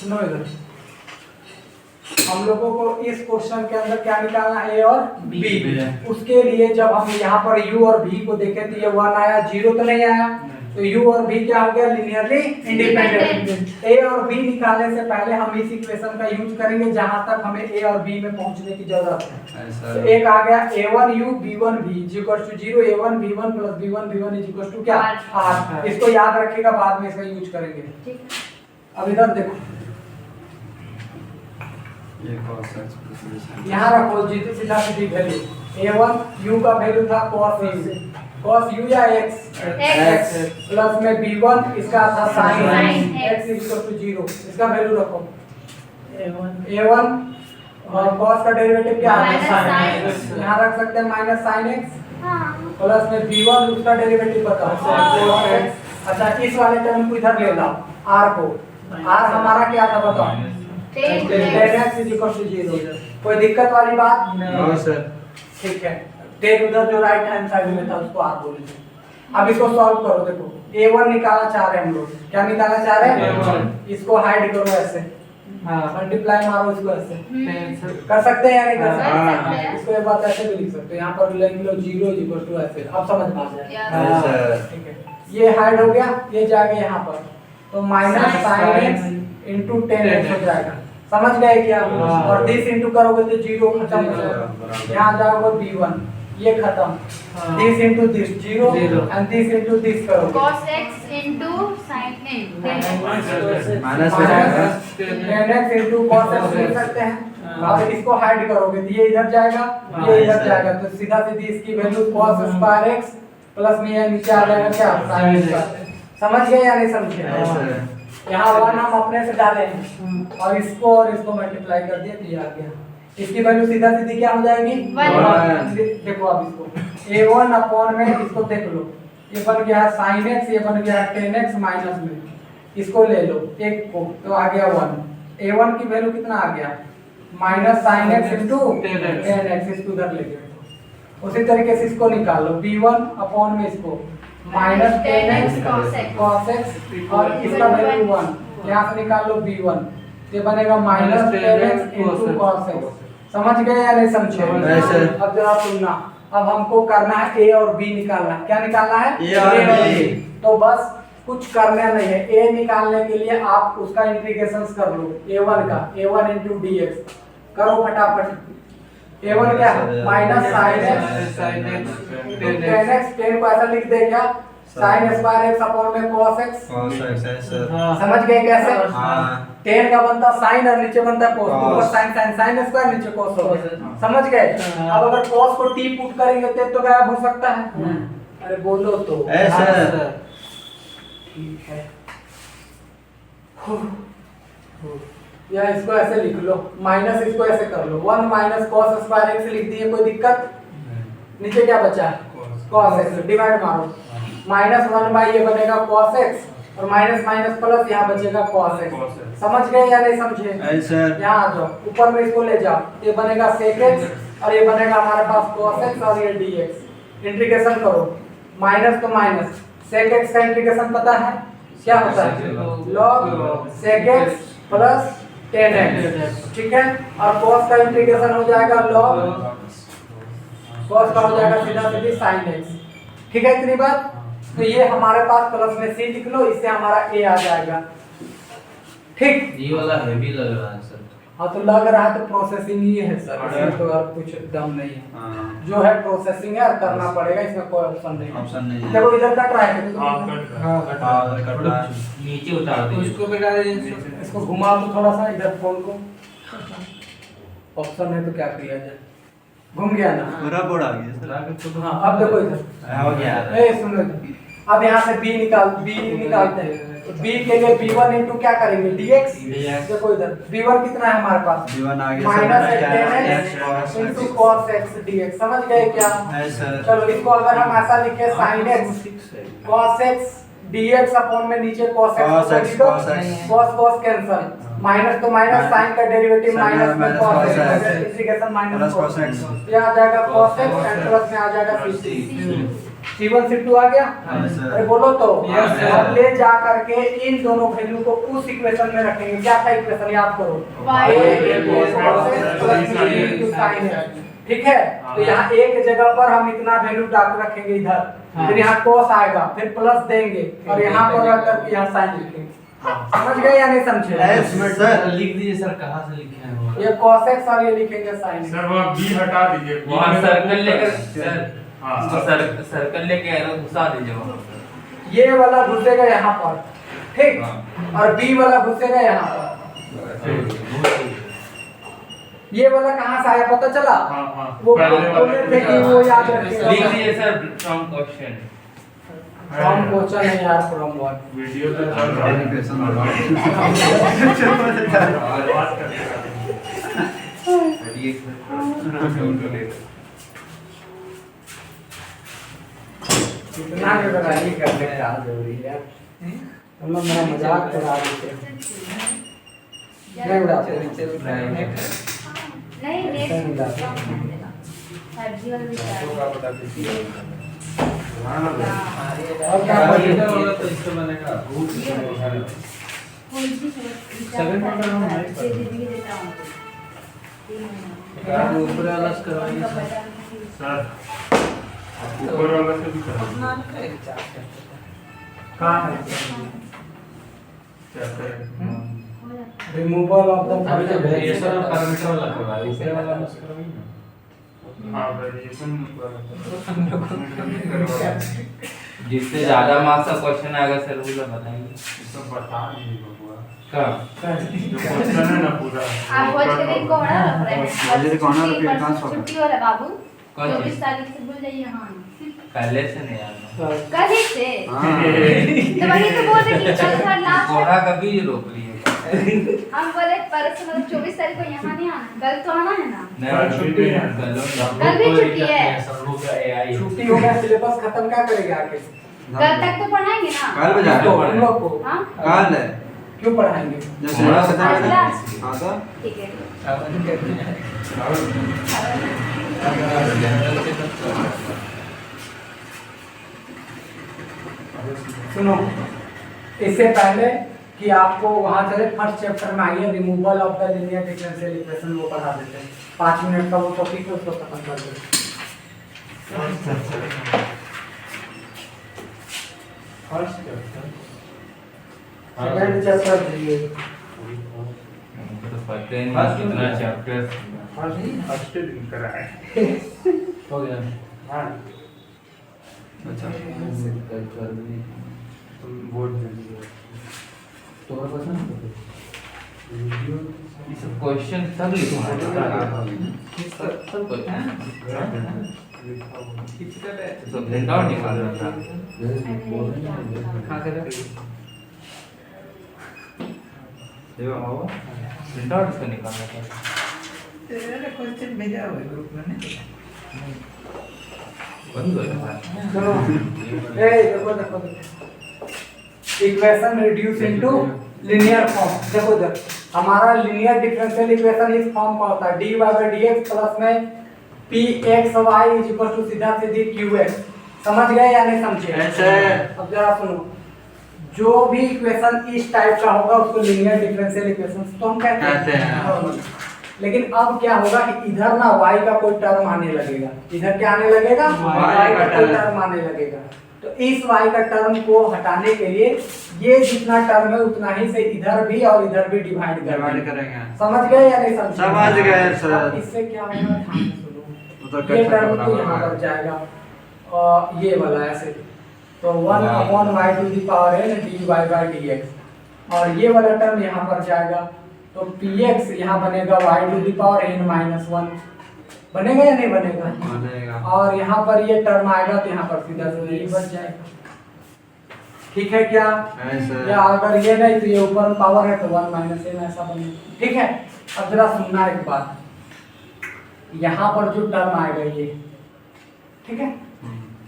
सुनो इधर, हम लोगों को इस क्वेश्चन के अंदर क्या निकालना है, ए और बी। उसके लिए जब हम यहाँ पर u और v को देखें तो ये 1 आया, 0 तो नहीं आया, तो u और v क्या हो गया, लिनियरली इंडिपेंडेंट। ए और बी निकालने से पहले हम इस इक्वेशन का यूज करेंगे जहां तक हमें ए और बी में पहुंचने की जरूरत है। तो एक आ गया a1u b1v equals to 0, a1 b1 plus b1 v1 is equals to क्या, r। इसको याद रखिएगा, बाद में इसका यूज करेंगे। अब इधर देखो, यहाँ रखो जीते सीधा सीधी वैल्यू, a1 u का वैल्यू था cos u या x प्लस में b1 इसका था sin x इक्वल टू 0, इसका वैल्यू रखो a1 और cos का डेरिवेटिव क्या आता है sin, यहाँ रख सकते हैं माइनस sin x प्लस में b1 उसका डेरिवेटिव बताओ cos x। अच्छा इस वाले टर्म को इधर ले लाओ, r को, r हमारा क्या था बताओ, tan x is equal to 0। कोई दिक्कत वाली बात नहीं सर, ठीक है। tan उधर जो राइट हैंड साइड में था उसको r बोलेंगे। अब इसको सॉल्व करो, देखो a1 निकाला चाह रहे हैं हम लोग, क्या निकाला चाह रहे हैं, इसको हाइड करो ऐसे, हां मल्टीप्लाई मारो इसको ऐसे, कर सकते हैं या नहीं कर सकते, इसको एक बात ऐसे भी लिख सकते हैं, यहां पर लिख लो 0 इज इक्वल टू ऐसे, अब समझ में आ जाए, ठीक है। ये हाइड हो गया, ये जाएगा यहां पर, तो minus sin x into tan x हो जाएगा, समझ गए क्या। और दिस इनटू करोगे तो 0 खत्म हो जाएगा, यहां जाओगे b1 ये खत्म, this into this 0 and this into this करोगे cos x into sin minus tan x into cos x लिख सकते हैं। अब इसको हाइड करोगे तो ये इधर जाएगा, ये इधर जाएगा, तो सीधा सीधी इसकी value cos square x plus में ये नीचे आ जाएगा क्या, sin स्क्वायर। समझ गए या नहीं समझे। यहाँ 1 हम अपने से डाले हैं और इसको मल्टीप्लाई कर दिया तो ये आ गया, इसकी वैल्यू सीधा सीधी क्या हो जाएगी 1। देखो अब इसको a1 अपॉन में इसको देख लो, ये बन गया sin x, ये बन गया tan x माइनस में, इसको ले लो एक को तो आ गया 1। a1 की वैल्यू कितना आ गया, minus sin x into tan x, इसको उधर ले गए। उसी तरीके से इसको निकाल लो b1 अपॉन में इसको minus tan x cos x और इसका वैल्यू 1, यहाँ से निकाल लो b1, ये बनेगा minus tan x into cos x। समझ गए या नहीं समझे। अब जरा सुनना, अब हमको करना है a और b निकालना है, क्या निकालना है, a और b। तो बस कुछ करना नहीं है, a निकालने के लिए आप उसका इंटीग्रेशन कर लो, a1 का a1 इनटू dx करो फटाफट। a1 क्या है, minus sin x tan x, tan को ऐसा लिख दे क्या, sin स्क्वायर x अपॉन में cos x। समझ गए कैसे, tan का बनता sin और नीचे बनता cos, ऊपर sin स्क्वायर नीचे cos, समझ गए। अब अगर cos को t पुट करेंगे तो गायब हो सकता है, अरे बोलो तो ऐसा, ठीक है। या इसको ऐसे लिख लो, माइनस इसको ऐसे कर लो, 1 माइनस cos स्क्वायर x लिख दिए, कोई दिक्कत, नीचे क्या बचा cos x, डिवाइड मारो, माइनस 1 बाई ये बनेगा cos x और माइनस माइनस प्लस यहाँ बचेगा cos x। समझ गए या नहीं समझे। यहाँ आ जाओ, ऊपर में इसको ले जाओ, ये बनेगा sec x और ये बनेगा हमारे पास cos x और ये dx। इंटीग्रेशन करो, माइनस तो माइनस, sec x का इंटीग्रेशन पता है क्या होता है, log sec x plus tan x, ठीक है। और cos का इंटीग्रेशन हो जाएगा log cos का हो जाएगा सीधा सीधी sin x, ठीक है इतनी बात। तो ये हमारे पास प्लस में c लिख लो, इससे हमारा a आ जाएगा, ठीक। ये वाला हेवी लग रहा है सर। हाँ तो लग रहा है तो प्रोसेसिंग ही है सर, इसमें तो और कुछ दम नहीं है, जो है प्रोसेसिंग है और करना पड़ेगा, इसमें कोई ऑप्शन नहीं है। देखो इधर कट रहा है, नीचे उतार दीजिए उसको बेटा, इसको घुमा दो थोड़ा सा इधर, फोन को ऑप्शन है तो क्या किया जाए, घूम गया ना, बराबर आ गया सर। हाँ अब देखो इधर हो गया, ए सुनो, अब यहाँ से b निकालते हैं, तो b के लिए b1 इनटू क्या करेंगे dx। देखो इधर b1 कितना है हमारे पास, b1 आ गया minus tan x into cos x dx। समझ गए क्या, चलो इसको अगर हम ऐसा लिखे sin x cos x dx upon में नीचे cos x cos cancel, minus तो माइनस sin का डेरिवेटिव माइनस में cos x, integration minus cos x, ये आ जाएगा cos x एंड प्लस में आ जाएगा 50, C1 C2 आ गया? हाँ, सर। अरे बोलो तो। Yes, sir। अब ले जा करके इन दोनों वैल्यू को उस इक्वेशन में रखेंगे। क्या था इक्वेशन याद करो? Y ठीक है, तो यहाँ एक जगह पर हम इतना वैल्यू डाल रखेंगे इधर, फिर यहाँ cos आएगा, फिर प्लस देंगे और यहाँ पर रख करके यहाँ साइन लिखेंगे। समझ गए या नहीं समझे? सर लिख दीजिए सर, कहाँ से लिखे हैं वो? ये cos x और ये लिखेंगे sin x। सर वो बी हटा दीजिए, वहाँ सर्कल लेकर सर, हाँ, उसको सर्कल लेके एरो घुसा दीजिए वहाँ पर। ये वाला घुसेगा यहाँ पर, ठीक, हाँ। और बी वाला घुसेगा यहाँ पर। ये वाला कहाँ से आया पता चला? हाँ, हाँ। वो पहले बोले थे कि वो याद रखिएगा। लिख दीजिए sir from question. From question है यार, फ्रॉम व्हाट? वीडियो तो चल रहा है। इतना भी लड़ाई करने का जरूरी है। हम लोग मेरा मजाक उड़ा रहे थे। नहीं उड़ाते। नहीं ऐसा नहीं उड़ाते। सब्जी वाली भी और क्या पढ़िए? तो इससे बनेगा कोई भी सेवन पॉइंट वन है। दीदी देता हूँ ऊपर वाला करवाइए सर। सर ऊपर वाला से भी करो। कहाँ है? क्या करें? रिमूवल ऑफ द ये सर पैरामीटर वाला करवाइए, ऊपर वाला मत करवाइए ना। हाँ वेरिएशन जिससे ज्यादा मार्क्स का क्वेश्चन आएगा सर वो लोग बताएंगे। सब बता दीजिए बबुआ। कब? जो क्वेश्चन है ना पूरा आप बोल के दिन को बड़ा रख रहे हैं मुझे कौन है फिर कहाँ से छुट्टी वाला बाबू कौन 24 चीज? तारीख से भूल जाइए। हाँ पहले से नहीं आना। कल ही से हाँ। तो वही तो बोल रहे कि कल था लास्ट। कोड़ा कभी रोक लिए। हम बोले परसों मतलब 24 तारीख को यहाँ नहीं आना, कल तो आना है ना। नहीं छुट्टी है। कल भी छुट्टी है। सब लोग का एआई छुट्टी हो गया, सिलेबस खत्म क्या करेगा आके? कल तक तो पढ़ाएंगे ना। कल बजा तो हम लोग को हाँ काल है क्यों पढ़ाएंगे? जैसे हमारा खत्म आज है लास्ट। हाँ तो ठीक है। सुनो, इससे पहले कि आपको वहां चले फर्स्ट चैप्टर में आइए, removal of the linear differential equation वो पढ़ा देते हैं। 5 मिनट का वो टॉपिक है, उसको खत्म कर देते हैं। सेकंड चैप्टर दिए। तो पता ही नहीं कितना चैप्टर फर्स्ट दिन कराए। हो गया। हाँ अच्छा तुम बोल दीजिए। तो और क्वेश्चन ये सब क्वेश्चन सब लिखो सब क्वेश्चन तो प्रिंट आउट निकाल रहा था। देखो बाबा प्रिंट आउट इसको निकालना था। क्वेश्चन भेजा हुआ है ग्रुप में। बंद हो गया। सुनो, देखो equation reduce into linear form. देखो हमारा लीनियर डिफरेंशियल इक्वेशन इस फॉर्म का होता है dy by dx प्लस में pxy इज इक्वल टू सीधा सीधी qx। समझ गए या नहीं समझे? अब जरा सुनो, जो भी इक्वेशन इस टाइप का होगा उसको लीनियर डिफरेंशियल इक्वेशन तो हम कहते हैं। लेकिन अब क्या होगा कि इधर ना y का कोई टर्म आने लगेगा, इधर क्या आने लगेगा? y का कोई टर्म आने लगेगा। तो इस y का टर्म को हटाने के लिए ये जितना टर्म है उतना ही से इधर भी और इधर भी डिवाइड करेंगे। समझ गए या नहीं समझे? समझ गए सर। अब इससे क्या होगा, ध्यान से सुनो। तो ये टर्म तो यहाँ पर जाएगा और ये वाला ऐसे, तो 1/y to the power n dy by dx, और ये वाला टर्म यहाँ पर जाएगा तो px यहाँ बनेगा y to the power n - 1 बनेगा या नहीं बनेगा? बनेगा। और यहाँ पर ये टर्म आएगा तो यहाँ पर सीधा सीधा ये बच जाएगा। ठीक है क्या? ऐसे या अगर ये नहीं तो ये ऊपर पावर है तो 1 - n ऐसा बनेगा। ठीक है, अब जरा सुनना एक बात, यहाँ पर जो टर्म आएगा ये, ठीक है,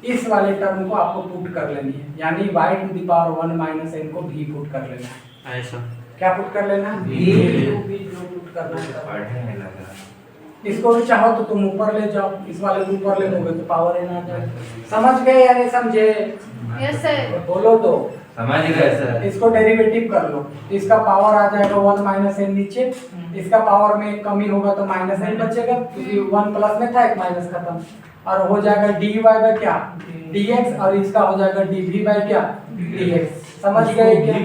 इस वाले टर्म को आपको पुट कर लेनी है, यानी y to the power 1 - n को भी पुट कर लेना है। ऐसा क्या पुट कर लेना? भी। भी जो पुट करना है। पढ़ने लगा। इसको भी चाहो तो तुम ऊपर ले जाओ, इस वाले को ऊपर ले लोगे तो पावर n आ जाएगा। समझ गए या नहीं समझे? Yes sir. बोलो तो। समझ गए सर। इसको डेरिवेटिव कर लो, इसका पावर आ जाएगा 1 माइनस n नीचे, इसका पावर में एक कमी होगा तो माइनस n बचेगा, क्योंकि 1 प्लस में था एक माइनस खत्म, और हो जाएगा dy बाय क्या dx, और इसका हो जाएगा dv बाय क्या dx। समझ गए क्या?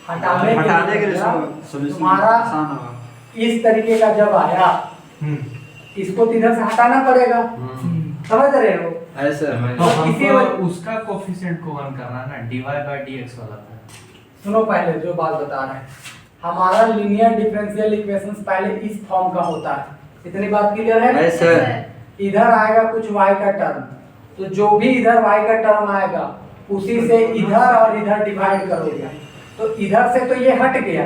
हटाने के लिए सॉल्यूशन तुम्हारा आसान होगा। इस तरीके का जब आया, इसको तो इधर से हटाना पड़ेगा, समझ रहे हो? ऐसे तो इसी हमको उसका कोफिशिएंट को 1 करना है ना, dy by dx वाला था। सुनो पहले जो बात बता रहे हैं, हमारा लीनियर डिफरेंशियल इक्वेशंस पहले इस फॉर्म का होता है, इतनी बात क्लियर है? ऐसे इधर आएगा कुछ y का टर्म, तो जो भी इधर y का टर्म आएगा उसी से इधर और इधर डिवाइड करोगे, तो इधर से तो ये हट गया,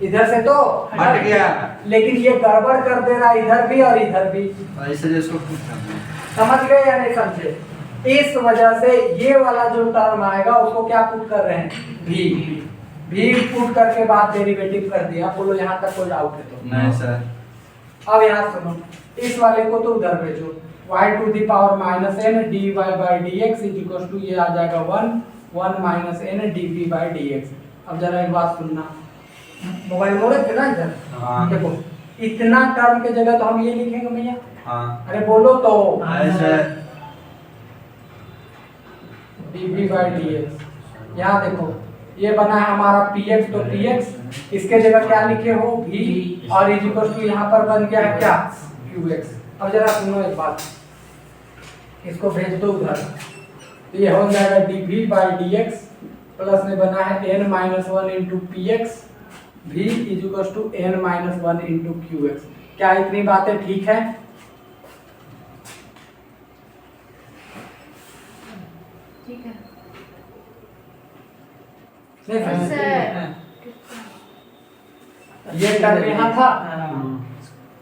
इधर से तो हट गया, लेकिन ये गड़बड़ कर दे रहा इधर भी और इधर भी। ऐसे इसको पुट करना है। समझ गए या नहीं समझे? इस वजह से ये वाला जो टर्म आएगा उसको क्या पुट कर रहे हैं? भी पुट करके बाद डेरिवेटिव कर दिया। बोलो यहाँ तक कोई डाउट है तो? नहीं सर। अब यहाँ सुनो, इस वाले को तो उधर भेजो, y to the power minus n dy by dx is equal to ये आ जाएगा 1 minus n dv by dx। अब जरा एक बात सुनना, मोबाइल मोड़े थे ना इधर, हाँ। देखो इतना टर्म के जगह तो हम ये लिखेंगे भैया। हाँ अरे बोलो तो, ऐसे dv बाय dx। यहाँ देखो ये बना है हमारा px, तो px इसके जगह क्या लिखे हो v, और इज इक्वल टू यहाँ पर बन गया है क्या qx। अब जरा सुनो एक बात, इसको भेज दो उधर, तो ये हो जाएगा dv बाय dx प्लस में बना है n minus 1 into px v is equal to n minus 1 into qx। क्या इतनी बातें ठीक है? ठीक है नहीं समझे? सर। ये टर्म यहाँ था,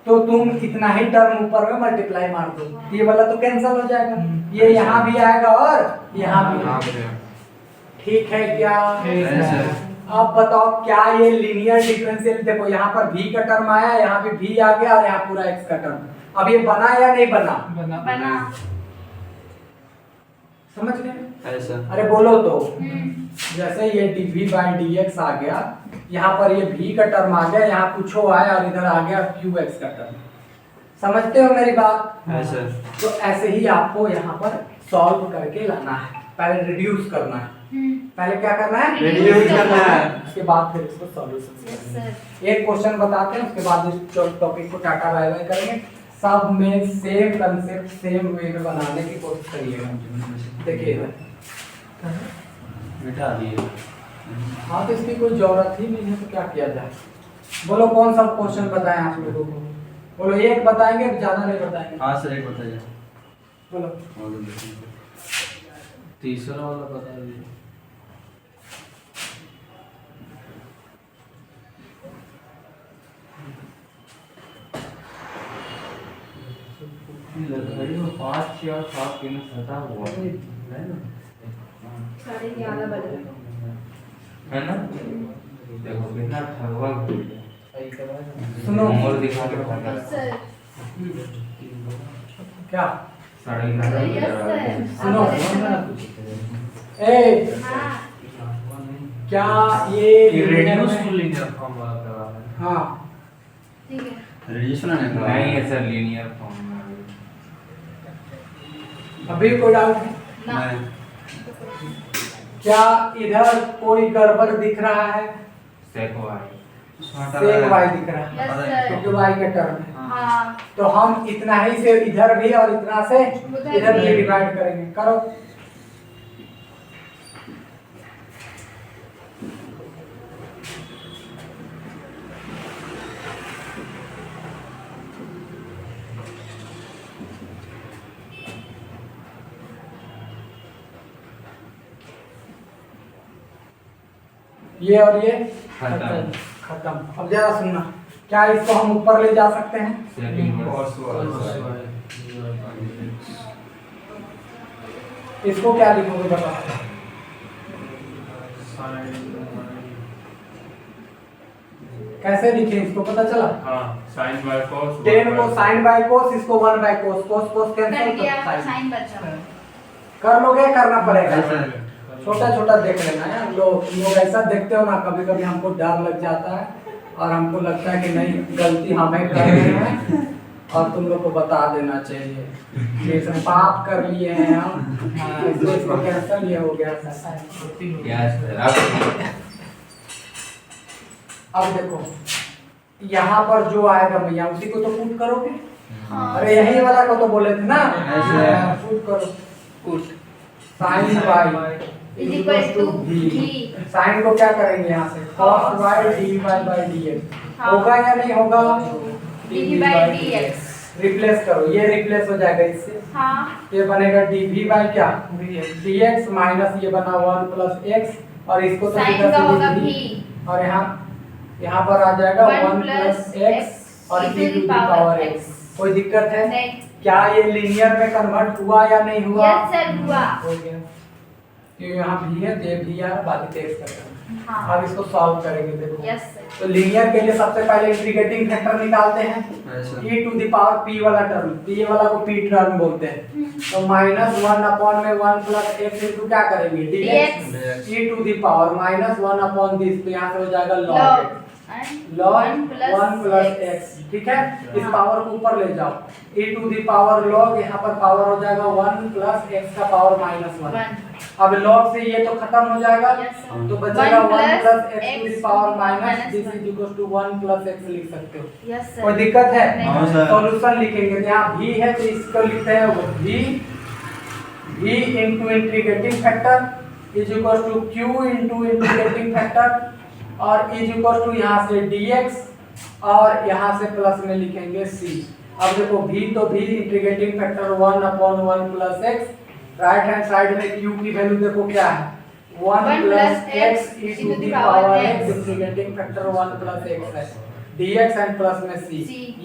तो तुम इतना ही टर्म ऊपर में मल्टीप्लाई मार दो, ये वाला तो कैंसिल हो जाएगा, ये यहाँ भी आएगा और यहाँ भी आएगा। ठीक है क्या? अब बताओ क्या ये लीनियर डिफरेंशियल, देखो यहाँ पर v का टर्म आया, यहाँ भी v आ गया और यहाँ पूरा x का टर्म। अब ये बना या नहीं बना? बना। समझ गए? ऐसे अरे बोलो तो। जैसे ये dv बाय dx आ गया, यहाँ पर ये v का टर्म आ गया, यहाँ कुछ आया और इधर आ गया qx का टर्म। समझते हो मेरी बात? ऐसे तो ऐसे ही आपको यहाँ पर सॉल्व करके लाना है, पहले रिड्यूस करना है। पहले क्या करना है? रिड्यूस करना है, उसके बाद फिर इसको सॉल्यूशन। एक क्वेश्चन बताते हैं, उसके बाद इस टॉपिक को टाटा बाय बाय करेंगे। सब में सेम कंसेप्ट सेम वे में बनाने की कोशिश करिएगा। देखिएगा, मिटा दिए। हाँ तो इसकी कोई जरूरत ही नहीं है, तो क्या किया जाए? बोलो कौन सा क्वेश्चन बताएं आप लोगों को? बोलो एक बताएंगे, ज्यादा नहीं बताएंगे। हाँ सर एक बताइए। बोलो तीसरा वाला बता दीजिए। लकड़ी में 5 या 7 किलो सटा हुआ है ना? 11:30 बजे। है ना? देखो कितना ठगवा सुनो, और दिखा के ठगा। Yes sir. क्या 11:30 यस सर। सुनो, हाँ। ए हाँ। क्या ये रेडियस टू लीनियर फॉर्म वाला करा है। हाँ ठीक है। रिड्यूस नहीं नहीं है सर, लीनियर फॉर्म में। अभी कोई डाउट है? ना। क्या इधर कोई गड़बड़ दिख रहा है? Sec y. सेक वाई दिख रहा है, यस सर। क्योंकि वाई का टर्म है। हाँ। तो हम इतना ही से इधर भी और इतना से उधर इधर भी। भी डिवाइड करेंगे। करो। ये और ये खत्म। खत्म। अब जरा सुनना, क्या इसको हम ऊपर ले जा सकते हैं? सेकंड इसको क्या लिखोगे बताओ? कैसे लिखे इसको पता चला? हाँ साइन बाय कॉस 10 को साइन बाय कोस, इसको 1 by cos, cos cut cancel गया तो साइन बचा। कर लोगे, करना पड़ेगा। हाँ। छोटा छोटा देख लेना है। हम लोग ऐसा देखते हो ना, कभी कभी हमको डर लग जाता है और हमको लगता है कि नहीं गलती हमें कर रहे हैं और तुम लोग को बता देना चाहिए कि इसमें पाप कर लिए हैं हम, इसलिए इसको कैंसिल ये हो गया। Yes sir. अब देखो यहाँ पर जो आएगा भैया उसी को तो पुट करोगे। हाँ। अरे यही वाला को तो बोले थे ना, ऐसे। पुट करो। Put sine Y is equal to भी। साइन को क्या करेंगे यहाँ से? cos y dy by dx होगा या नहीं होगा? dv by dx। रिप्लेस करो, ये रिप्लेस हो जाएगा इससे। हाँ। ये बनेगा dv by क्या? dx माइनस ये बना 1 प्लस x और इसको तो साइन सीधा का होगा सीधे भी। और यहाँ पर आ जाएगा 1 प्लस x और e to the power x। कोई दिक्कत है? नहीं। क्या ये लीनियर में कन्वर्ट हुआ या नहीं हुआ? यस सर हुआ। हो गया। तो यहाँ भी है, ये भी है, बाकी टेक्स्ट करते हैं। हाँ। अब इसको सॉल्व करेंगे। देखो यस सर। तो लीनियर के लिए सबसे पहले इंटीग्रेटिंग फैक्टर निकालते हैं। ऐसा। e to the power p वाला टर्म, p वाला को p टर्म बोलते हैं। तो -1 अपॉन में 1 प्लस x इनटू क्या करेंगे? dx e to the power -1 upon this, तो यहाँ से हो जाएगा log x log 1 plus x। ठीक है, इस पावर को ऊपर ले जाओ, e to the power log, यहाँ पर पावर हो जाएगा 1 प्लस x का पावर -1। अब log से ये तो खत्म हो जाएगा, तो बचेगा 1 plus x to the power minus this is equal to 1 plus x लिख सकते हो। Yes sir. कोई दिक्कत है? हाँ सर। सॉल्यूशन लिखेंगे, यहाँ v है तो इसको लिखते हैं v into integrating factor is equal to q into integrating factor और इज इक्वल टू यहाँ से dx और यहाँ से प्लस में लिखेंगे c। अब देखो v तो v integrating factor 1 upon 1 plus x, right hand side में q की वैल्यू देखो क्या है? 1 plus x e to the power x integrating factor 1 plus x है, dx एंड प्लस में c।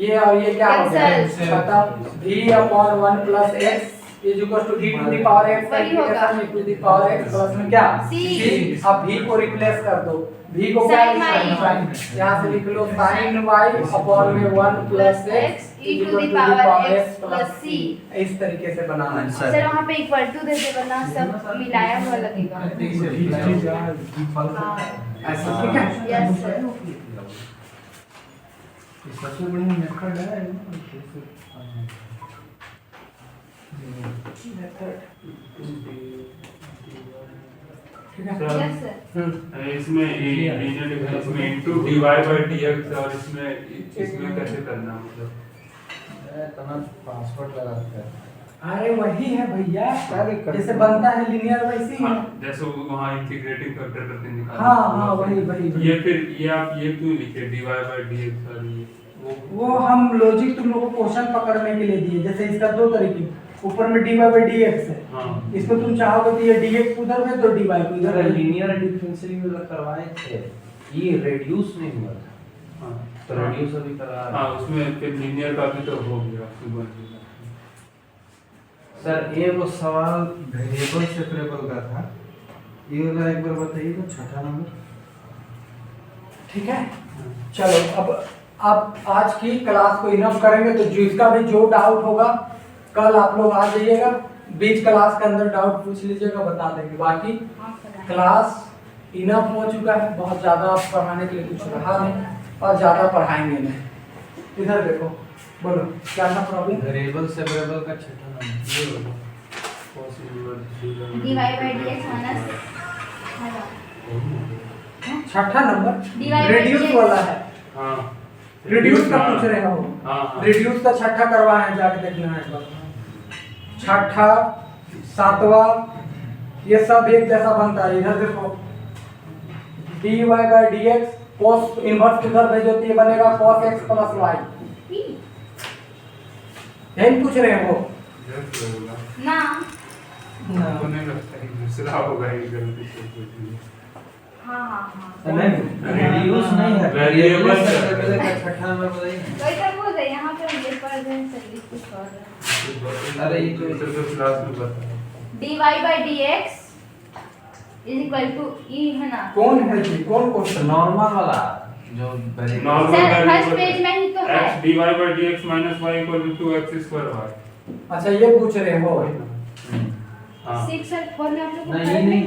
ये और ये क्या हो गया? खत्म। v upon 1 plus x is equal to v to the power x integration e to the power x plus में क्या? c। अब v को रिप्लेस कर दो, v को क्या Sin y। लिखना? यहाँ से लिख लो sin y अपॉन में 1 plus x e to the power x plus c। इस तरीके से बनाना है। सर वहाँ पे इक्वल टू दे दे वरना सब मिलाया हुआ लगेगा। हाँ। ऐसा ठीक है? Yes sir. सबसे बढ़िया मेथड है ठीक है? Sir yes sir. इसमें इसमें इनटू dy by dx और इसमें कैसे करना मतलब? पासवर्ड लगाते हैं। अरे वही है भैया, जैसे बनता है लीनियर वैसी है। जैसे वहाँ इंटीग्रेटिंग फैक्टर करके निकालना। हाँ वही। ये फिर ये आप ये क्यों लिखे dy by dx और ये वो हम लॉजिक तुम लोगों को क्वेश्चन पकड़ने के लिए दिए। जैसे इसका दो तरीके, ऊपर में dy by dx है, हाँ। इसको तुम चाहोगे तो ये dx उधर में तो dy को इधर में। लीनियर डिफरेंशियल में करवाए थे, ये रेड्यूस नहीं हुआ था, हाँ तो रेड्यूस अभी करा रहे हैं। हाँ उसमें फिर लीनियर का भी तो हो गया सुबह। सर ये वो सवाल वेरिएबल सेपरेबल का था, ये वाला एक बार बताइए तो छठा नंबर। ठीक है, चलो अब आज की क्लास को इनफ करेंगे। तो जिसका भी जो डाउट होगा कल आप लोग आ जाइएगा, बीच क्लास के अंदर डाउट पूछ लीजिएगा, बता देंगे। बाकी क्लास इनफ हो चुका है, बहुत ज़्यादा पढ़ाने के लिए कुछ रहा नहीं और ज़्यादा पढ़ाएंगे नहीं। इधर देखो, बोलो क्या था प्रॉब्लम? वेरिएबल सेपरेबल का छठा नंबर ये बोलो। dy by dx माइनस छठा number dy by reduce dx। वाला है। हाँ रिड्यूस का पूछ रहे हो? हाँ। रिड्यूस का छठा करवाए, जाके देखना है एक बार। छठा सातवां ये सब एक जैसा बनता है। इधर देखो dy by dx cos inverse उधर भेजो तो ये बनेगा cos x प्लस y। यही पूछ रहे हो? ना तो नहीं लगता है दूसरा होगा ये गलती से कुछ नहीं। हाँ। नहीं रेडियस नहीं है, वेरिएबल सेपरेबल का छठा नंबर बताइए। वही तो बोल रहे यहाँ पे ये पढ़ रहे हैं सर्विस कुछ और है। अरे ये तो क्लास में बता dy by dx is equal to e है ना? कौन है जी? कौन क्वेश्चन? नॉर्मल वाला जो variable normal sir first page में ही तो है। x dy by dx minus y equal to 2x square y। अच्छा ये पूछ रहे हो हाँ 6 सर 4 में आप लोग को नहीं,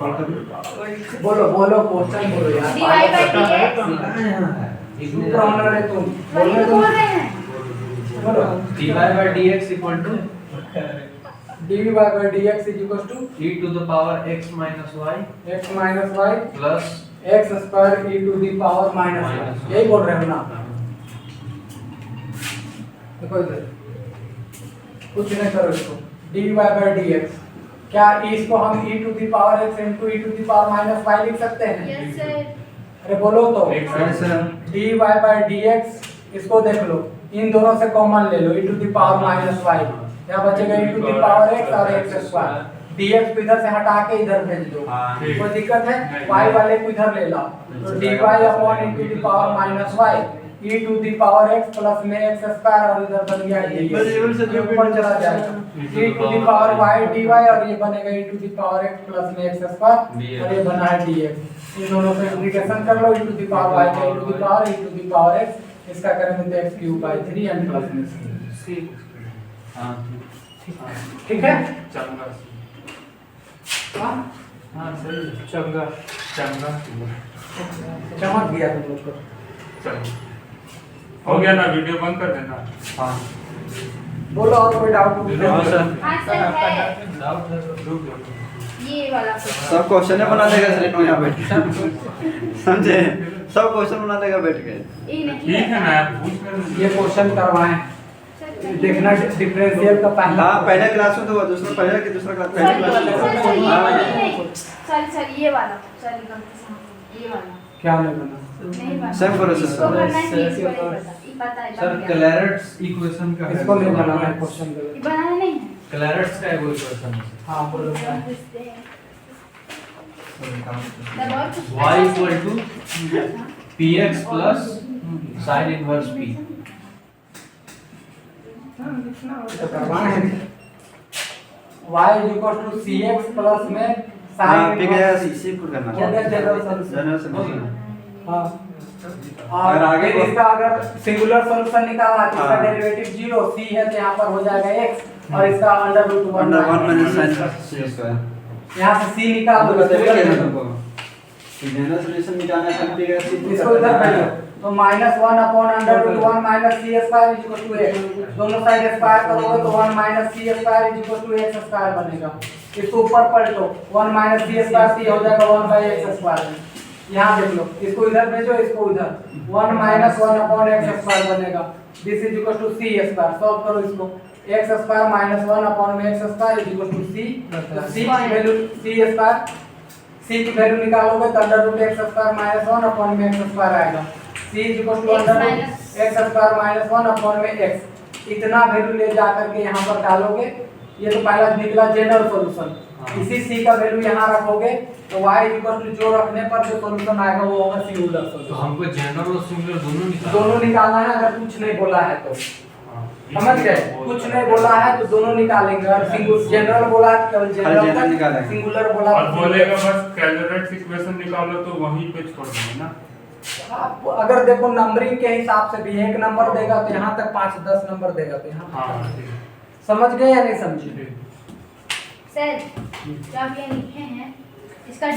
फर्क नहीं। पड़ेगा। बोलो बोलो क्वेश्चन बोलो यार dy by dx कहाँ यहाँ है चुप रहना रे तुम वही तो बोल रहे हैं। बोलो dy by dx equal to dy by dx is equals to e to the power x minus y x minus y plus x square e to the power minus Minus y यही बोल रहे हो ना देखो इधर कुछ नहीं करो इसको dy by dx क्या इसको हम e to the power x into e to the power minus y लिख सकते हैं यस सर। अरे बोलो तो एक dy by dx इसको देख लो इन दोनों से कॉमन ले लो e to the power minus y यहाँ बचेगा e to the power x और x square dx को इधर से हटा के इधर भेज दो हाँ, ठीक। कोई दिक्कत है y वाले को इधर ले लो तो dy upon e to the power minus y e to the power x plus में x square और इधर बन गया dx ये ऊपर चला जाएगा e to the power y dy और ये बनेगा e to the power x plus में x square और ये बना है dx इन दोनों से इंटीग्रेशन कर लो e to the power y का e to the power e to the power x इसका करेंगे तो x cube by 3 and plus में c हाँ ठीक है चंगा हाँ हाँ सही चंगा चंगा चमक गया तुम लोग को चलो हो गया ना वीडियो बंद कर देना। हाँ बोलो और कोई डाउट हाँ, सर। हाँ सर है डाउट है रुक जाओ। ये वाला सब क्वेश्चन बना देगा सर यहाँ बैठ के समझे सब क्वेश्चन बना देगा बैठ के ये नहीं ठीक है ना आप पूछ कर ये क्वेश्चन करवाएं देखना डिफरेंशियल का पहला हाँ पहले क्लास में तो हुआ दूसरा पहले कि दूसरा क्लास पहले क्लास में सॉरी सॉरी ये वाला सॉरी गलती से ये वाला क्या नहीं बना नहीं पता Same process, इसको sir. करना है इसको नहीं पता ये पता है सर क्लैरेट्स इक्वेशन का इसको नहीं बनाना है क्वेश्चन ये बनाना नहीं है क्लैरेट्स का वो इक्वेशन है हाँ बोलो क्या है? y equal to px plus sin inverse p तो करवाएं y is equal to cx plus में हाँ sin ठीक है इसी को करना हो गया जनरल सॉल्यूशन जनरल सॉल्यूशन हाँ अगर और आगे फिर को- इसका अगर सिंगुलर सॉल्यूशन निकालना तो इसका हाँ। डेरिवेटिव 0 c है तो यहाँ पर हो जाएगा x और इसका under root 1 under 1 minus sin square यहाँ से c निकाल दो बता दिया तो तुमको जनरल सॉल्यूशन निकालना है ठीक है इसको इधर भेजो तो -1 upon under root 1 minus c square is equal to x दोनों साइड स्क्वायर करोगे तो 1 minus c square is equal to x square बनेगा इसको ऊपर पलटो 1 माइनस c स्क्वायर c हो जाएगा 1 बाय x स्क्वायर यहाँ देख लो इसको इधर भेजो इसको उधर 1 माइनस 1 अपॉन x स्क्वायर बनेगा this is equal to c square solve करो इसको x स्क्वायर माइनस 1 अपॉन में x square is equal to c c की वैल्यू c स्क्वायर c की वैल्यू निकालोगे तो under root x square minus 1 upon में x square आएगा c is equal to under root x square minus 1 upon में x इतना value ले जा करके यहाँ पर डालोगे ये तो पहला निकला जनरल सॉल्यूशन इसी c का वैल्यू यहाँ रखोगे तो y इज इक्वल टू जो रखने पर जो सॉल्यूशन आएगा वो होगा सिंगुलर तो सॉल्यूशन हमको जनरल और सिंगुलर दोनों निकालना दोनों निकालना है अगर कुछ नहीं बोला है तो समझ गए कुछ नहीं बोला है तो दोनों निकालेंगे और सिंगुलर जनरल बोला है तो केवल जनरल जनरल निकालेंगे। सिंगुलर बोला और तो बोलेगा बस कैलकुलेट इक्वेशन निकालो तो वहीं पे छोड़ देंगे ना। आप अगर देखो नंबरिंग के हिसाब से भी एक नंबर देगा तो यहाँ तक 5-10 नंबर देगा तो यहाँ हाँ ठीक है। समझ गए या नहीं समझे सर जो आप ये लिखे हैं इसका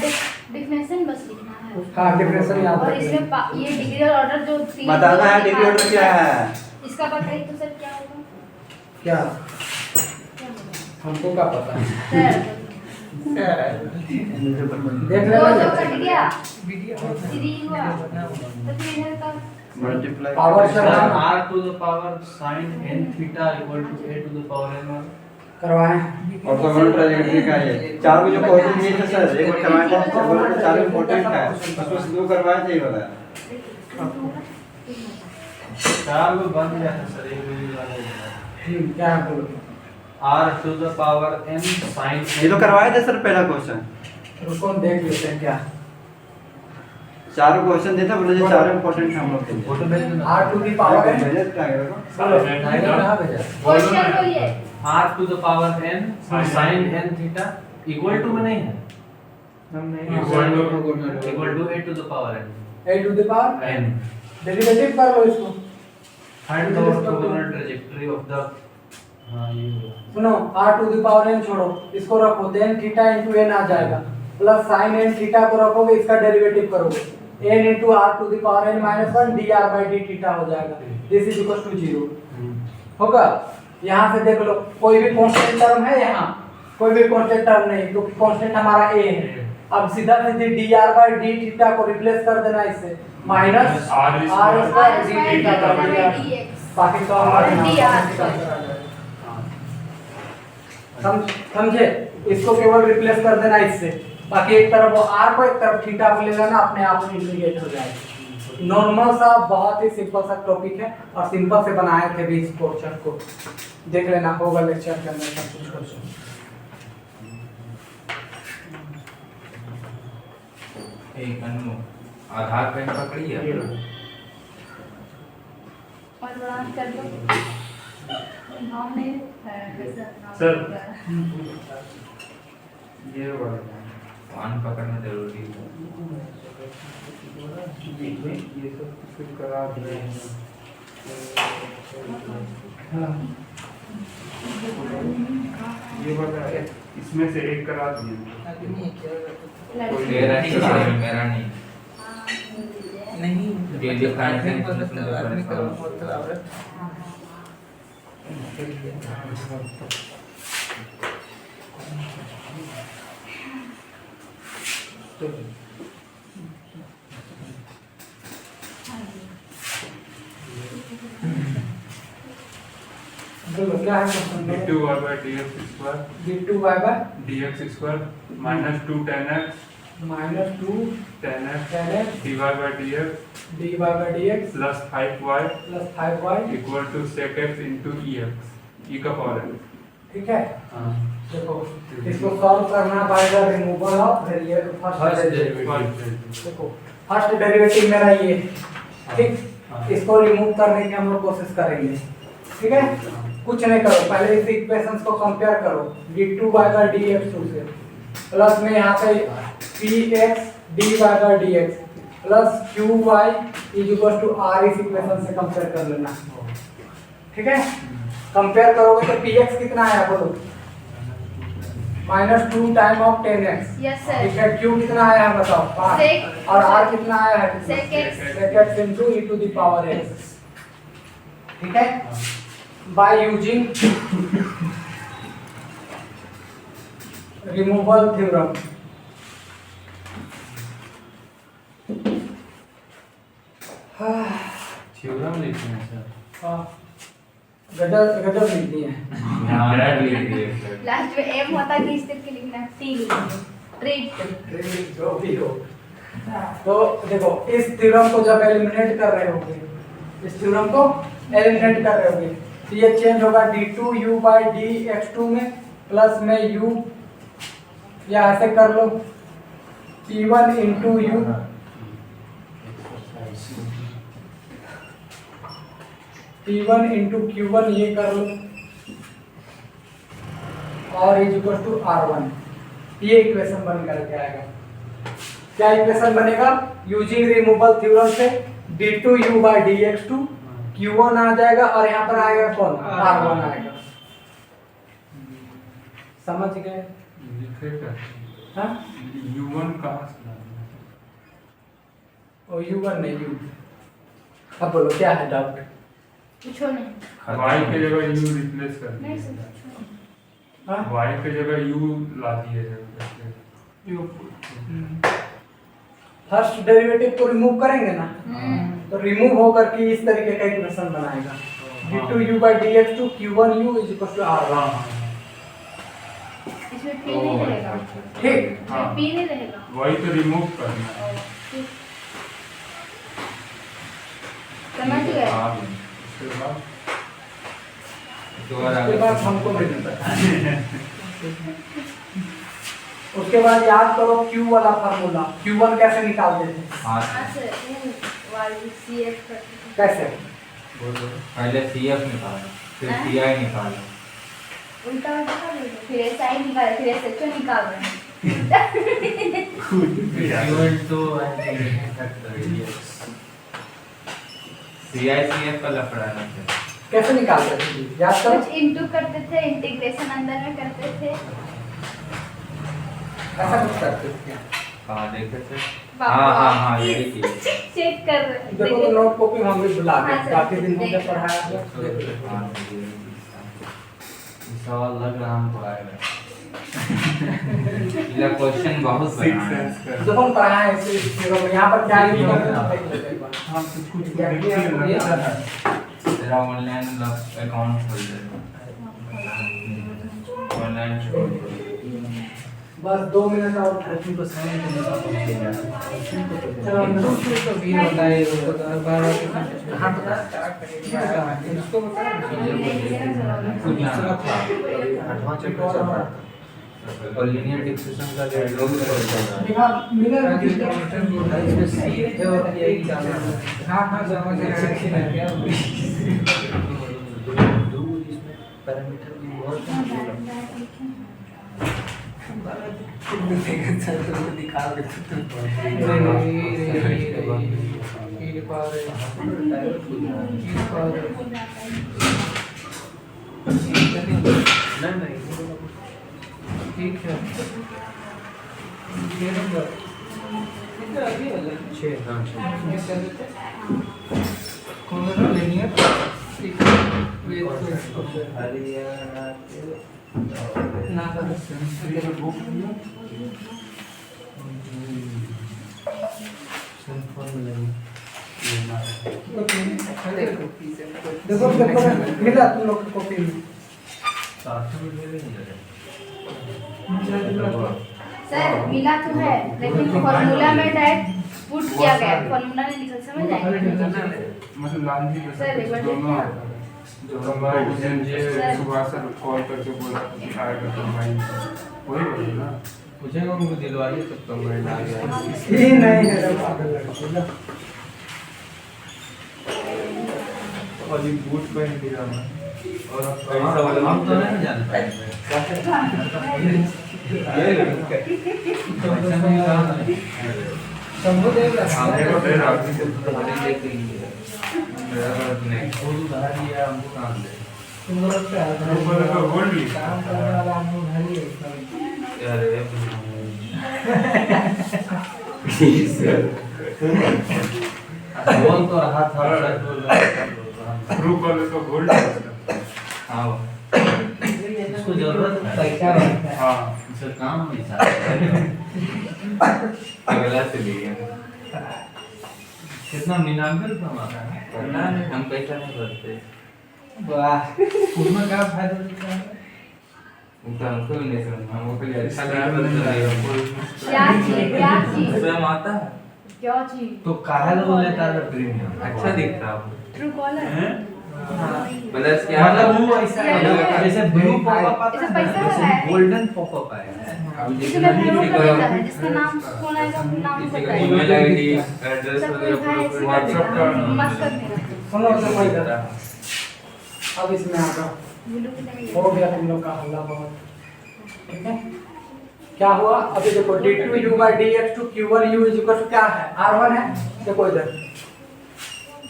डिफिनेशन बस लिखना है हाँ डिफरेंशियल याद और रखिए इसमें ये डिग्री और ऑर्डर जो तीन बताना है डिग्री ऑर्डर क्या है इसका पता है तो सर क्या होगा क्या क्या होगा हमको क्या पता है सर देख दो लेना कट गया 3 हुआ तो फिर इधर का मल्टीप्लाई पावर से सर हम r to the power sin n theta equal to a to the power n और करवाएं ऑर्थोगोनल ट्रायंगल का ये चार को जो क्वेश्चन दिए थे सर एक बार करवाए थे बोले तो चार इंपॉर्टेंट है उसमें से दो करवाए थे ये वाला चार को बन गया है सर एक भी वाला क्या है बोलो r to the power n sin ये तो करवाए थे सर पहला क्वेश्चन रुको देख लेते हैं क्या चार क्वेश्चन देते बोले जो चार इंपॉर्टेंट है हम लोग के लिए फोटो भेज देना r to the power n भेजे ट्रायंगल को बोलो कहाँ भेजा क्वेश्चन बोलिए r to the power n sin n theta equal to में नहीं है हम नहीं equal to a to the power n a to the power n derivative कर लो इसको। Find the orthogonal trajectory of the ये सुनो r to the power n छोड़ो, इसको रखो then थीटा into n आ जाएगा प्लस sin n थीटा को रखोगे, इसका डेरिवेटिव करोगे n into r to the power n minus 1 dr by d theta हो जाएगा। दिस इज इक्वल टू 0 होगा। यहाँ से देख लो कोई भी कांस्टेंट टर्म है, यहाँ कोई भी कांस्टेंट टर्म नहीं क्योंकि कांस्टेंट हमारा a है। अब सीधा सीधे dr by d थीटा को रिप्लेस कर देना इससे minus r r square d theta by dr, बाकी तो हमारा समझे। इसको केवल रिप्लेस कर देना इससे, बाकी एक तरफ वो r को एक तरफ थीटा को ले लेना, अपने आप इंटीग्रेट हो जाएगा। नॉर्मल सा बहुत ही सिंपल सा टॉपिक है और सिंपल से बनाए थे भी इस क्वेश्चन को, देख लेना होगा लेक्चर के अंदर सब कुछ क्वेश्चन। एक अनु आधार पेन पकड़ी है और बड़ा कर दो नाम नहीं है कैसे नाम सर। होगा। ये वाला वन पकड़ना जरूरी है। ये सब फिर करा दिए ये वाला इसमें से एक करा दिए। मेरा नहीं करा, मेरा नहीं नहीं डेली खाने से मतलब आदमी का मतलब बोलो क्या है क्वेश्चन में? d2y by dx square d2y by dx square minus 2 tan x minus 2 tan x tan x dy by dx dy by dx plus 5y plus 5y equal to sec x into ex e का power n। ठीक है। हाँ देखो इसको solve करना by the removal of first derivative. देखो first derivative मेरा ये है, ठीक। इसको रिमूव करने की हम लोग कोशिश करेंगे, ठीक है। कुछ नहीं करो, पहले इस इक्वेशंस को कंपेयर करो d2 by dx2 से, प्लस में यहाँ पे px dy by dx plus qy is equal to r इस इक्वेशन से कंपेयर कर लेना, ठीक है। कंपेयर करोगे तो px कितना आया बोलो, -2 time of 10x। Yes sir. ठीक है। q कितना आया है बताओ 5, Sec- और r कितना आया है Sec x। sec x into e to the power x, ठीक है। By using removal theorem, theorem लिखते हैं सर। हाँ गजब गजब लिखती है। मेरा भी है। लास्ट में m होता कि स्टेप के लिखना t लिखना जो भी हो। तो देखो इस थ्योरम को जब एलिमिनेट कर रहे होगे, इस थ्योरम को एलिमिनेट कर रहे होगे तो ये चेंज होगा d2u by dx2 में, प्लस में u, या ऐसे कर लो p1 into u p1 into q1 ये कर लो, और इज इक्वल टू r1। ये इक्वेशन बन करके आएगा। क्या इक्वेशन बनेगा? यूजिंग रिमूवल थ्योरम से d2u by dx2 q1 आ जाएगा और यहाँ पर आएगा कौन, r1 आएगा। समझ गए? लिखेगा हाँ u1 कहाँ से लाना ओ u1 नहीं u। अब बोलो क्या है डाउट? पूछो नहीं। है? y के जगह u रिप्लेस कर नहीं दिया। सर पूछो नहीं। हाँ y के जगह u ला दिए हैं। फर्स्ट डेरिवेटिव को रिमूव करेंगे ना, तो रिमूव होकर के इस तरीके का इक्वेशन बनाएगा d2u by dx2 q1u is equal to r1। इसमें p नहीं रहेगा। ठीक। हाँ। p नहीं रहेगा। वही तो रिमूव करना है। ठीक। समझ गए? उसके बाद उसके बाद हमको नहीं पता। उसके बाद याद करो Q वाला फार्मूला, Q1 कैसे निकालते थे? हाँ ऐसे u y c x करते थे। कैसे? पहले CF निकालो, फिर CI निकालो। उल्टा उल्टा कर लो, फिर SI निकाल, फिर SHO निकाल रहे हैं। equal to integration factor dx. CICF का लफड़ा है कैसे निकालते थे जी? याद करो। कुछ इनटू करते थे, इंटीग्रेशन अंदर में करते थे। ऐसा कुछ करते थे क्या? हाँ देखे थे। पापा, हाँ यही चीज। चेक कर रहे देखो तो नोट कॉपी हम भी भुला गए। हाँ, सर। काफी दिन हो गए पढ़ाया हुआ। हाँ, सवाल लग रहा हमको आएगा। ये क्वेश्चन बहुत बड़ा सिक्स है। सेंस का जब हम पढ़ाए इसे यहाँ पर क्या लिखा है? हाँ कुछ तेरा ऑनलाइन अकाउंट खोल दे। ऑनलाइन छोड़ दे। बस 2 मिनट और कोचिंग को समय देने का पड़ेगा। चलो हम लोग तो भी बताइए उसको 12 के हाँ बता। इसको बताइए। आठवां चैप्टर चल रहा है और लीनियर डिफरेंशियल का जो लोग दिखा मिला ना किसका? इसमें सी जो यही डालना है। हाँ समझ गए। दो इसमें पैरामीटर भी बहुत निकाल देते नहीं ठीक है ये नंबर कितना अभी वाला 6 हाँ 6 ये कर देते कौन सा लिनियर ठीक ये तो इसको हरियाणा के ना कर सकते बुक सिंपल नहीं देखो देखो मिला तुम लोग को कॉपी में। साथ में ले लेंगे सर मिला तो है, लेकिन फॉर्मूला में डायरेक्ट पुट किया गया, फॉर्मूला नहीं निकल, समझ आएगा। मतलब लाल जी के सर, एक बार दोनों देखना। आता है। जो हमारे मुझे सुबह से कॉल करके बोला कि आएगा तो भाई वही बोले ना। पूछेगा उनको दिलवाइए तब तो मैं डाल दिया ये नहीं है रे पागल लड़के। और ये बूट पहन लिया मैं और ऐसा वाला हम तो नहीं जान पाएंगे शंभू देव सामने को दे रहा हूँ। फूल उधार लिया हमको काम दे तुम लोग क्या ऊपर का गोल्ड भी काम करने वाला हम लोग है ही बोल तो रहा था सच बोल रहा था ग्रुप वाले तो गोल्ड हाँ इसको जरूरत है पैसा रहता है। हाँ इसका काम ऐसा अगला से लिए कितना 99 रुपया मांगा है पता नहीं हम पैसा नहीं भरते। वाह उसमें क्या फायदा दिखा है? उनका हमको भी नहीं समझ हमको खाली अच्छा क्या नहीं बनता है? क्या चीज, क्या चीज, स्वयं आता है क्या चीज? तो काहे लोग लेता है प्रीमियम अच्छा दिखता है वो। True collar. प्लस क्या मतलब वो ऐसा है जैसे ब्लू पॉपअप आता ऐसा है पैसा वैसे है। गोल्डन पॉपअप आया है अब जिसमें जितना ब्लू किसी का का रहता है, जिसका नाम कौन आएगा, नाम किसी का बताइए। ईमेल आईडी एड्रेस सब वगैरह कोई भाई ऐसे व्हाट्सएप करता है, मस्त कर देना। सुनो तो कोई कर अब इसमें आ जाओ। ब्लू की नहीं हो गया तुम लोग का हल्ला बहुत। ठीक है क्या हुआ अभी देखो d2u by dx to q1u is equal to क्या है r1 है। देखो इधर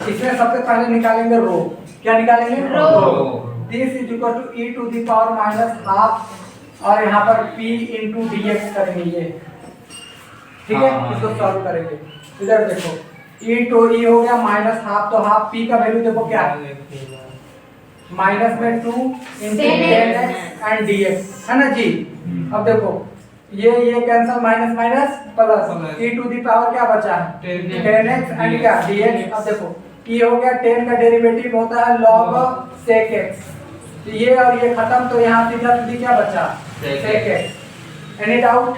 इसमें सबसे पहले निकालेंगे रो। क्या निकालेंगे row. This is equal to e to the power minus half और यहाँ पर p into dx करेंगे ये। ठीक है हाँ, इसको हाँ, सॉल्व करेंगे। इधर देखो e तो e हो गया माइनस हाफ, तो हाफ p का वैल्यू देखो क्या है माइनस में 2 into 10x and dx है ना जी। अब देखो ये cancel minus minus plus e to the power क्या बचा है 10x एंड क्या dx। अब देखो e हो गया 10 का डेरिवेटिव होता है log sec x, तो ये और ये खत्म, तो यहाँ सीधा सीधी क्या बचा sec x। एनी डाउट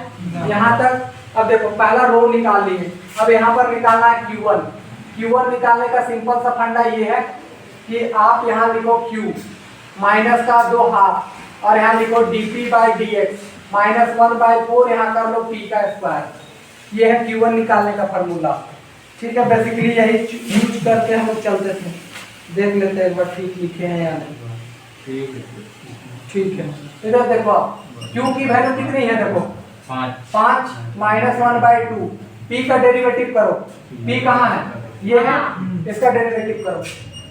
यहाँ तक। अब देखो पहला रो निकाल लिए, अब यहाँ पर निकालना है q1। q1 निकालने का सिंपल सा फंडा ये है कि आप यहाँ लिखो q माइनस का 2 हाफ और यहाँ लिखो dp by dx -1/4, यहाँ कर लो p का स्क्वायर। ये है q1 निकालने का फार्मूला। ठीक है बेसिकली यही यूज करके हम लोग चलते थे। देख लेते हैं एक बार ठीक लिखे हैं या नहीं। ठीक है इधर देखो q की वैल्यू कितनी है देखो 5 माइनस 1/2 p का डेरिवेटिव करो। p कहाँ है? ये है, इसका डेरिवेटिव करो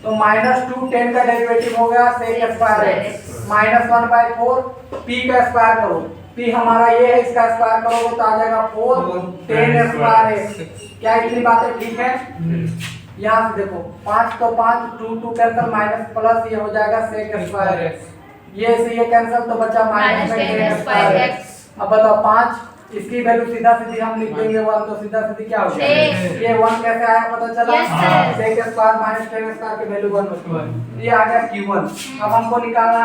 तो -2 10 का डेरिवेटिव हो गया sec square x minus 1/4 p का स्क्वायर करो। p हमारा ये है, इसका स्क्वायर करोगे तो आ जाएगा 4 10 स्क्वायर x। क्या इतनी बातें ठीक है? यहाँ से देखो 5 तो 5 2 कैंसिल माइनस प्लस ये हो जाएगा sec स्क्वायर x। ये से ये कैंसिल तो बचा माइनस 10 स्क्वायर x। अब बताओ 5 इसकी वैल्यू सीधा सीधी हम लिख देंगे 1 तो सीधा सीधी क्या हो जाएगा? ये 1 कैसे आया पता चला? sec स्क्वायर माइनस 10 स्क्वायर की वैल्यू 1 होती है। ये आ गया q1। अब हमको निकालना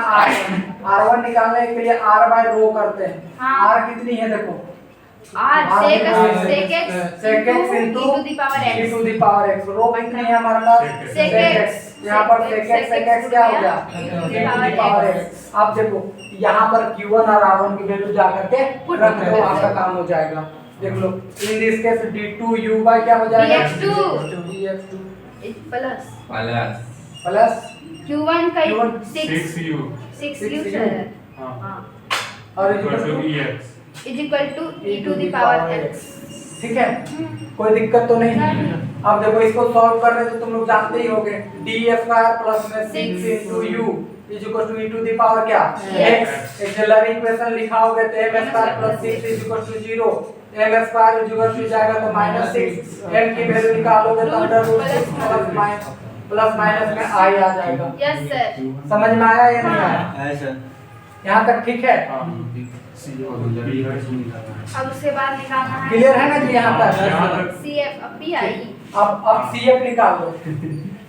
r1 निकालने के लिए r बाय रो करते हैं। r कितनी है देखो? sec x into to the power e x। to the power x। रो कितनी है हमारे पास? sec x। यहाँ पर sec x क्या हो गया? e to the power x। अब देखो यहाँ पर q1 और r1 की वैल्यू जा करके रख दो, आपका काम हो जाएगा। देख लो in this case d2u by क्या हो जाएगा? dx2 प्लस q1 का q1 6u 6u सर। हाँ हाँ और equal to ex is equal to e to the power x। ठीक है, कोई दिक्कत तो नहीं। अब देखो इसको सॉल्व करने तो तुम लोग जानते ही होगे d स्क्वायर प्लस में 6 into u is equal to e to the power क्या? x। एक्सिलरी इक्वेशन लिखाओगे तो m square plus 6 is equal to 0। m square is equal to जाएगा तो -6। m की वैल्यू निकालोगे तो अंडर रूट 6 प्लस माइनस में i आ जाएगा। Yes sir. समझ में आया या नहीं आया? ऐसा यहाँ तक ठीक है? अब उसके बाद निकालना है क्लियर है ना जी यहाँ तक? cf अब p आएगी। अब CF निकाल दो।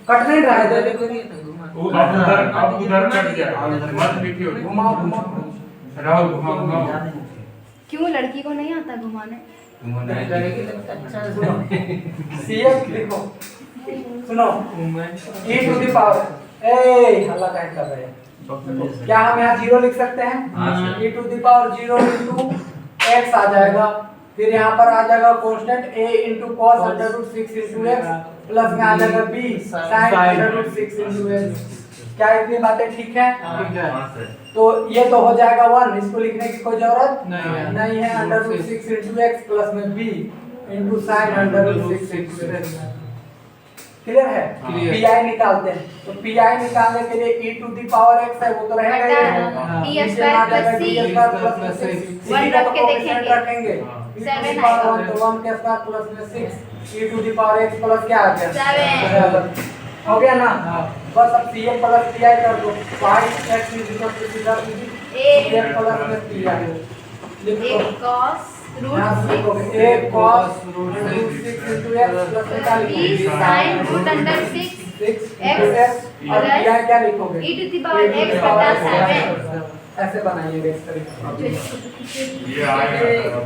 कट नहीं रहा है देखो। वो अब उधर कट गया मत लिखियो घुमाओ घुमाओ राहुल घुमाओ क्यों लड़की को नहीं आता घुमाने? CF लिखो। सुनो e to the power ए हल्ला काहे कर रहे हैं? क्या हम यहाँ 0 लिख सकते हैं? e to the power 0 into x आ जाएगा। फिर यहाँ पर आ जाएगा constant a into cos under root 6 into x plus में आ जाएगा b sin under root 6 into x। क्या इतनी बातें ठीक है? तो ये तो हो जाएगा 1, इसको लिखने की कोई जरूरत नहीं है। under root 6 into x plus में b into sin under root 6 into x। Clear है? pi निकालते हैं तो pi निकालने के लिए e to the power x है वो तो रहेगा ही। p स्क्वायर प्लस c 1 रख के देखेंगे 7 आएगा। 1 के स्क्वायर प्लस में 6 e to the power x plus क्या आ गया? 7 हो गया ना? बस अब cf प्लस pi कर दो। 5x इज इक्वल टू सीधा cf प्लस में pi लिखो। एक cos रूट यहाँ से लिखोगे a cos root 6 into x plus में क्या b लिखोगे? sin रूट अंडर 6 6 x और pi क्या लिखोगे? e to the power x बटा 7। ऐसे बनाइएगा इस तरीके ये आएगा अब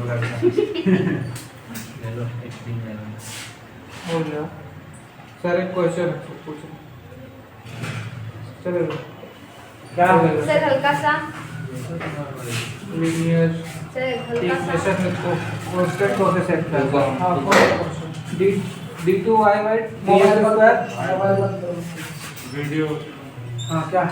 हो गया सर। एक क्वेश्चन पूछो। चलो क्या सर हल्का सा लीनियर सर हल्का सा इक्वेशन में कांस्टेंट को से सेट कर दो। हां d2y by dx square mobile बंद करो। वीडियो हाँ क्या